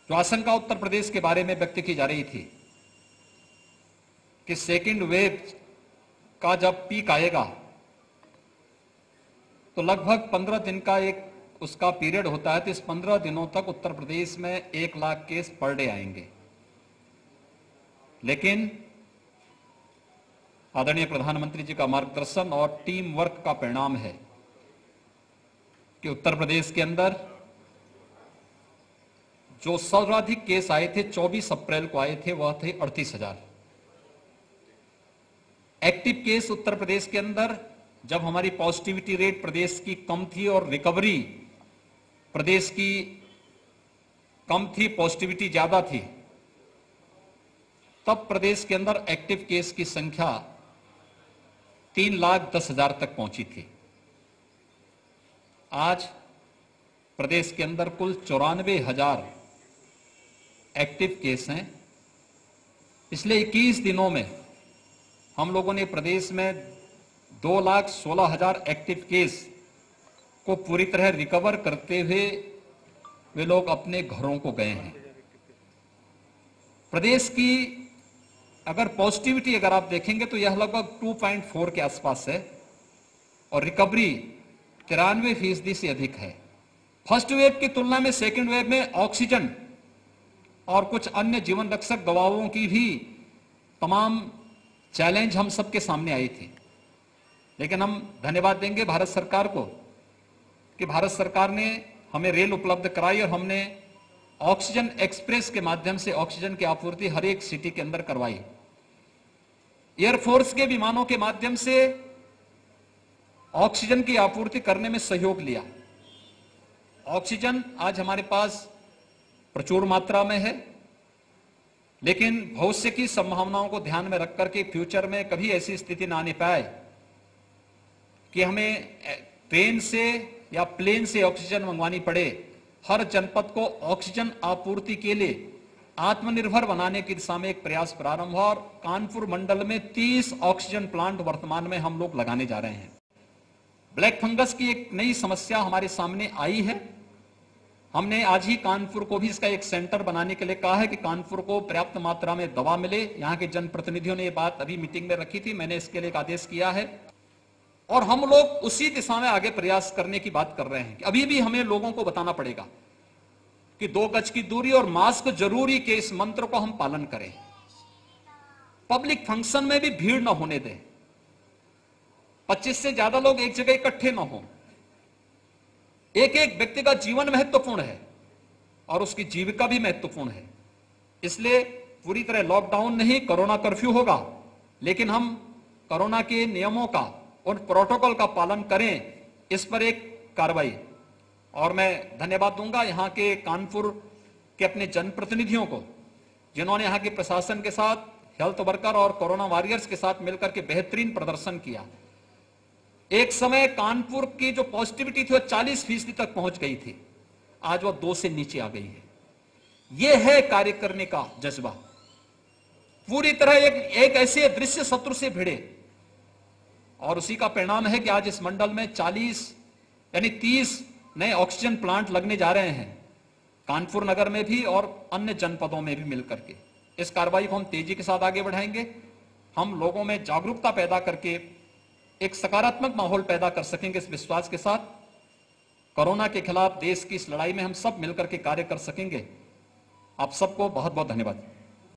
जो आशंका उत्तर प्रदेश के बारे में व्यक्त की जा रही थी कि सेकेंड वेव का जब पीक आएगा तो लगभग 15 दिन का एक उसका पीरियड होता है, तो इस 15 दिनों तक उत्तर प्रदेश में 1 लाख केस पर डे आएंगे। लेकिन आदरणीय प्रधानमंत्री जी का मार्गदर्शन और टीम वर्क का परिणाम है कि उत्तर प्रदेश के अंदर जो सर्वाधिक केस आए थे 24 अप्रैल को आए थे वह थे 38,000। एक्टिव केस उत्तर प्रदेश के अंदर जब हमारी पॉजिटिविटी रेट प्रदेश की कम थी और रिकवरी प्रदेश की कम थी, पॉजिटिविटी ज्यादा थी, तब प्रदेश के अंदर एक्टिव केस की संख्या 3,10,000 तक पहुंची थी। आज प्रदेश के अंदर कुल 94,000 एक्टिव केस हैं। पिछले 21 दिनों में हम लोगों ने प्रदेश में 2,16,000 एक्टिव केस को पूरी तरह रिकवर करते हुए वे लोग अपने घरों को गए हैं। प्रदेश की अगर पॉजिटिविटी अगर आप देखेंगे तो यह लगभग 2.4 के आसपास है और रिकवरी 93% से अधिक है। फर्स्ट वेव की तुलना में सेकेंड वेव में ऑक्सीजन और कुछ अन्य जीवन रक्षक दवाओं की भी तमाम चैलेंज हम सबके सामने आई थी। लेकिन हम धन्यवाद देंगे भारत सरकार को कि भारत सरकार ने हमें रेल उपलब्ध कराई और हमने ऑक्सीजन एक्सप्रेस के माध्यम से ऑक्सीजन की आपूर्ति हर एक सिटी के अंदर करवाई। एयरफोर्स के विमानों के माध्यम से ऑक्सीजन की आपूर्ति करने में सहयोग लिया। ऑक्सीजन आज हमारे पास प्रचुर मात्रा में है, लेकिन भविष्य की संभावनाओं को ध्यान में रखकर के फ्यूचर में कभी ऐसी स्थिति ना आने पाए कि हमें ट्रेन से या प्लेन से ऑक्सीजन मंगवानी पड़े। हर जनपद को ऑक्सीजन आपूर्ति के लिए आत्मनिर्भर बनाने की दिशा में एक प्रयास प्रारंभ हुआ और कानपुर मंडल में 30 ऑक्सीजन प्लांट वर्तमान में हम लोग लगाने जा रहे हैं। ब्लैक फंगस की एक नई समस्या हमारे सामने आई है। हमने आज ही कानपुर को भी इसका एक सेंटर बनाने के लिए कहा है कि कानपुर को पर्याप्त मात्रा में दवा मिले। यहाँ के जनप्रतिनिधियों ने ये बात अभी मीटिंग में रखी थी, मैंने इसके लिए एक आदेश किया है और हम लोग उसी दिशा में आगे प्रयास करने की बात कर रहे हैं कि अभी भी हमें लोगों को बताना पड़ेगा कि 2 गज की दूरी और मास्क जरूरी के इस मंत्र को हम पालन करें। पब्लिक फंक्शन में भी भीड़ न होने दें। 25 से ज्यादा लोग एक जगह इकट्ठे न हो। एक एक व्यक्ति का जीवन महत्वपूर्ण है और उसकी जीविका भी महत्वपूर्ण है। इसलिए पूरी तरह लॉकडाउन नहीं, कोरोना कर्फ्यू होगा, लेकिन हम कोरोना के नियमों का और प्रोटोकॉल का पालन करें, इस पर एक कार्रवाई। और मैं धन्यवाद दूंगा यहां के कानपुर के अपने जनप्रतिनिधियों को, जिन्होंने यहां के प्रशासन के साथ, हेल्थ वर्कर और कोरोना वॉरियर्स के साथ मिलकर के बेहतरीन प्रदर्शन किया। एक समय कानपुर की जो पॉजिटिविटी थी वो 40% तक पहुंच गई थी, आज वो 2 से नीचे आ गई है। यह है कार्य करने का जज्बा। पूरी तरह एक ऐसे दृश्य शत्रु से भिड़े और उसी का परिणाम है कि आज इस मंडल में 30 नए ऑक्सीजन प्लांट लगने जा रहे हैं, कानपुर नगर में भी और अन्य जनपदों में भी मिलकर के। इस कार्रवाई को हम तेजी के साथ आगे बढ़ाएंगे। हम लोगों में जागरूकता पैदा करके एक सकारात्मक माहौल पैदा कर सकेंगे। इस विश्वास के साथ कोरोना के खिलाफ देश की इस लड़ाई में हम सब मिलकर के कार्य कर सकेंगे। आप सबको बहुत बहुत धन्यवाद।